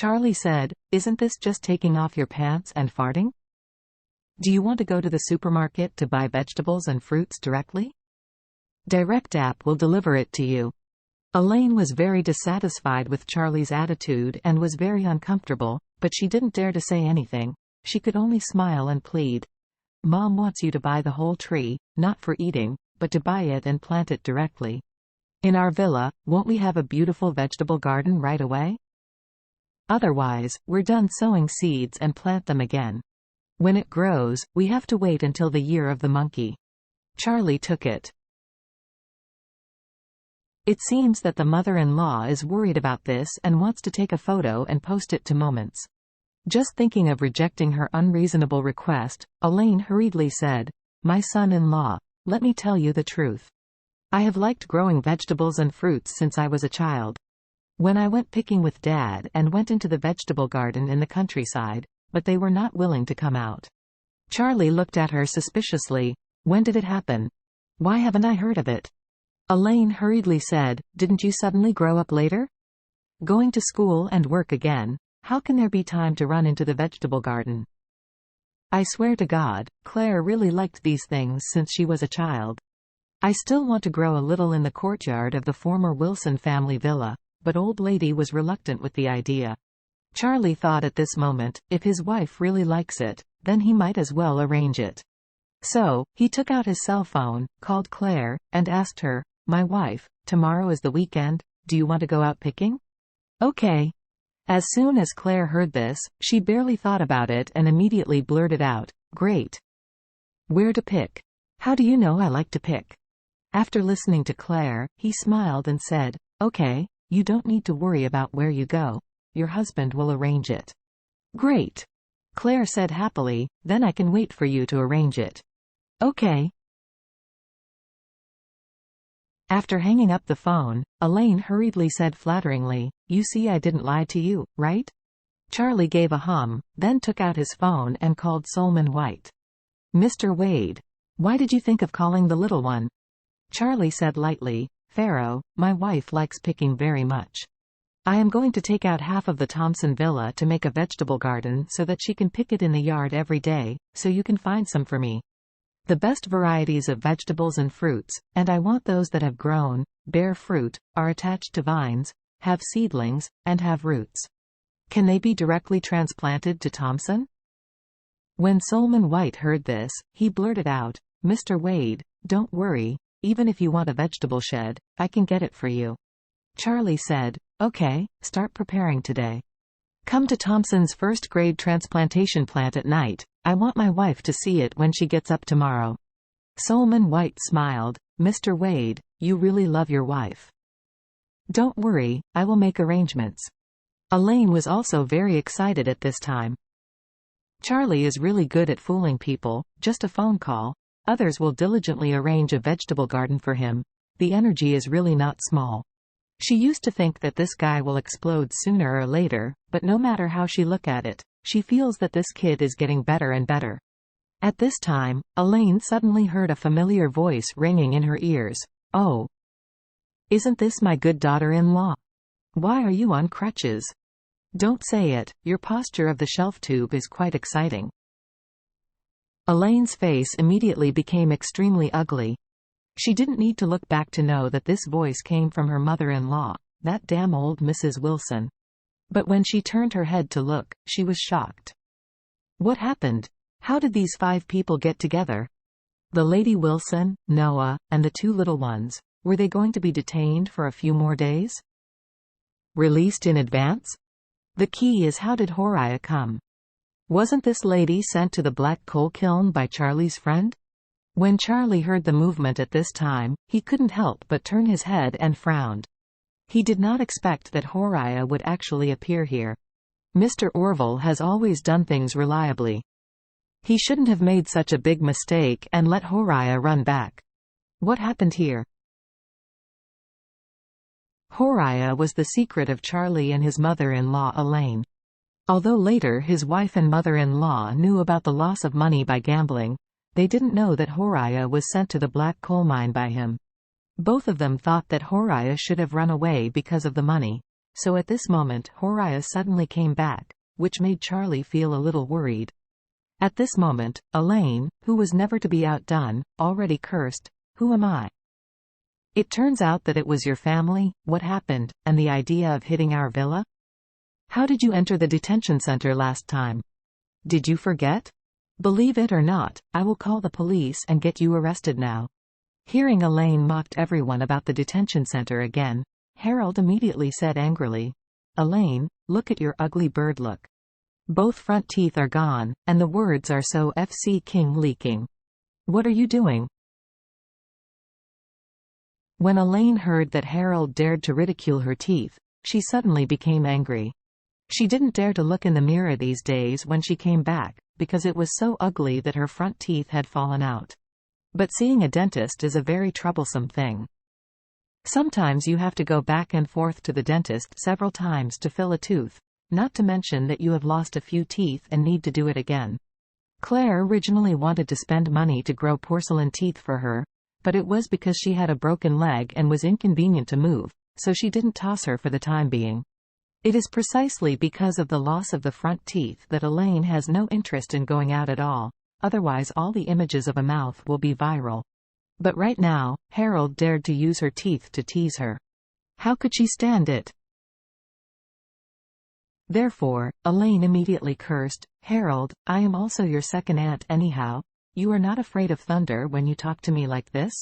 Charlie said, "Isn't this just taking off your pants and farting? Do you want to go to the supermarket to buy vegetables and fruits directly? Direct App will deliver it to you." Elaine was very dissatisfied with Charlie's attitude and was very uncomfortable, but she didn't dare to say anything. She could only smile and plead. "Mom wants you to buy the whole tree, not for eating, but to buy it and plant it directly. In our villa, won't we have a beautiful vegetable garden right away? Otherwise, we're done sowing seeds and plant them again. When it grows, we have to wait until the year of the monkey." Charlie took it. It seems that the mother-in-law is worried about this and wants to take a photo and post it to Moments. Just thinking of rejecting her unreasonable request, Elaine hurriedly said, "My son-in-law, let me tell you the truth. I have liked growing vegetables and fruits since I was a child. When I went picking with Dad and went into the vegetable garden in the countryside, but they were not willing to come out." Charlie looked at her suspiciously. "When did it happen? Why haven't I heard of it?" Elaine hurriedly said, "Didn't you suddenly grow up later? Going to school and work again, how can there be time to run into the vegetable garden? I swear to God, Claire really liked these things since she was a child. I still want to grow a little in the courtyard of the former Wilson family villa, but old lady was reluctant with the idea." Charlie thought at this moment, if his wife really likes it, then he might as well arrange it. So, he took out his cell phone, called Claire, and asked her, "My wife, tomorrow is the weekend, do you want to go out picking?" "Okay." As soon as Claire heard this, she barely thought about it and immediately blurted out, "Great. Where to pick? How do you know I like to pick?" After listening to Claire, he smiled and said, "Okay, you don't need to worry about where you go. Your husband will arrange it." "Great," Claire said happily, "then I can wait for you to arrange it." "Okay." After hanging up the phone, Elaine hurriedly said flatteringly, "You see, I didn't lie to you, right?" Charlie gave a hum, then took out his phone and called Solomon White. "Mr. Wade. Why did you think of calling the little one?" Charlie said lightly, "Pharaoh, my wife likes picking very much. I am going to take out half of the Thompson villa to make a vegetable garden so that she can pick it in the yard every day, so you can find some for me. The best varieties of vegetables and fruits, and I want those that have grown, bear fruit, are attached to vines, have seedlings, and have roots. Can they be directly transplanted to Thompson?" When Solomon White heard this, he blurted out, "Mr. Wade, don't worry, even if you want a vegetable shed, I can get it for you." Charlie said, "Okay, start preparing today. Come to Thompson's first-grade transplantation plant at night. I want my wife to see it when she gets up tomorrow." Solomon White smiled, "Mr. Wade, you really love your wife. Don't worry, I will make arrangements." Elaine was also very excited at this time. Charlie is really good at fooling people, just a phone call. Others will diligently arrange a vegetable garden for him. The energy is really not small. She used to think that this guy will explode sooner or later, but no matter how she look at it, she feels that this kid is getting better and better. At this time, Elaine suddenly heard a familiar voice ringing in her ears. "Oh, isn't this my good daughter-in-law? Why are you on crutches? Don't say it, your posture of the shelf tube is quite exciting." Elaine's face immediately became extremely ugly. She didn't need to look back to know that this voice came from her mother-in-law, that damn old Mrs. Wilson. But when she turned her head to look, she was shocked. What happened? How did these 5 people get together? The Lady Wilson, Noah, and the 2 little ones, were they going to be detained for a few more days? Released in advance? The key is, how did Horiah come? Wasn't this lady sent to the black coal kiln by Charlie's friend? When Charlie heard the movement at this time, he couldn't help but turn his head and frowned. He did not expect that Horiah would actually appear here. Mr. Orville has always done things reliably. He shouldn't have made such a big mistake and let Horiah run back. What happened here? Horiah was the secret of Charlie and his mother-in-law Elaine. Although later his wife and mother-in-law knew about the loss of money by gambling, they didn't know that Horiah was sent to the black coal mine by him. Both of them thought that Horiah should have run away because of the money. So at this moment Horia suddenly came back, which made Charlie feel a little worried. At this moment, Elaine, who was never to be outdone, already cursed, "Who am I? It turns out that it was your family, what happened, and the idea of hitting our villa? How did you enter the detention center last time? Did you forget? Believe it or not, I will call the police and get you arrested now." Hearing Elaine mocked everyone about the detention center again, Harold immediately said angrily, "Elaine, look at your ugly bird look. Both front teeth are gone, and the words are so FC King leaking. What are you doing?" When Elaine heard that Harold dared to ridicule her teeth, she suddenly became angry. She didn't dare to look in the mirror these days when she came back, because it was so ugly that her front teeth had fallen out. But seeing a dentist is a very troublesome thing. Sometimes you have to go back and forth to the dentist several times to fill a tooth, not to mention that you have lost a few teeth and need to do it again. Claire originally wanted to spend money to grow porcelain teeth for her, but it was because she had a broken leg and was inconvenient to move, so she didn't toss her for the time being. It is precisely because of the loss of the front teeth that Elaine has no interest in going out at all, otherwise all the images of a mouth will be viral. But right now, Harold dared to use her teeth to tease her. How could she stand it? Therefore, Elaine immediately cursed, "Harold, I am also your second aunt anyhow. You are not afraid of thunder when you talk to me like this?"